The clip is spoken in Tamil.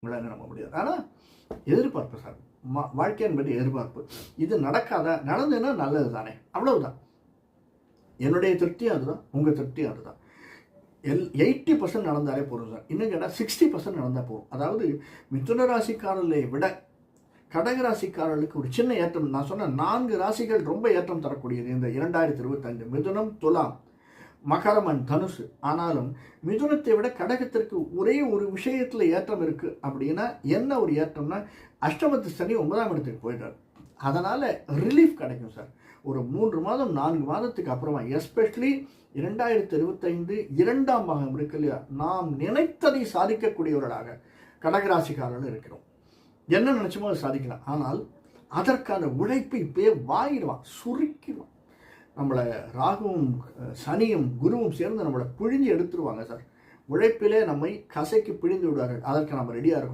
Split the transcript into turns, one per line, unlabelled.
உங்களால் நம்ப முடியாது. ஆனால் எதிர்பார்ப்பு சார், வாழ்க்கை என்பது எதிர்பார்ப்பு. இது நடக்காத, நடந்ததுன்னா நல்லது தானே, அவ்வளவுதான். என்னுடைய திருப்தியும் அதுதான், உங்கள் திருப்தியும் அதுதான். 80% நடந்தாலே போதும் சார். இன்னும் கேட்டால் 60% நடந்தால் போதும். அதாவது மிதுன ராசிக்காரர்களை விட கடகராசிக்காரர்களுக்கு ஒரு சின்ன ஏற்றம். நான் சொன்ன 4 ராசிகள் ரொம்ப ஏற்றம் தரக்கூடியது இந்த 2025. மிதுனம், துலாம், மகரம் அண்ட் தனுசு. ஆனாலும் மிதுனத்தை விட கடகத்திற்கு ஒரே ஒரு விஷயத்தில் ஏற்றம் இருக்குது. அப்படின்னா என்ன ஒரு ஏற்றம்னா, அஷ்டமத்து சனி 9ஆம் இடத்துக்கு போயிட்டார். அதனால் ரிலீஃப் கிடைக்கும் சார். ஒரு 3 மாதம் 4 மாதத்துக்கு அப்புறமா, எஸ்பெஷலி 2025 2ஆம் பாகம் இருக்கு இல்லையா, நாம் நினைத்ததை சாதிக்கக்கூடியவர்களாக கடகராசிக்காரர்கள் இருக்கிறோம். என்ன நினைச்சோமோ அதை சாதிக்கலாம். ஆனால் அதற்கான உழைப்பை இப்பயே வாங்கிடுவான், சுருக்கிடுவான். நம்மளை ராகுவும் சனியும் குருவும் சேர்ந்து நம்மளை பிழிஞ்சு எடுத்துருவாங்க சார். உழைப்பிலே நம்மை கசைக்கு பிழிந்து விடுவார்கள். அதற்கு நம்ம ரெடியாக இருக்கோம்.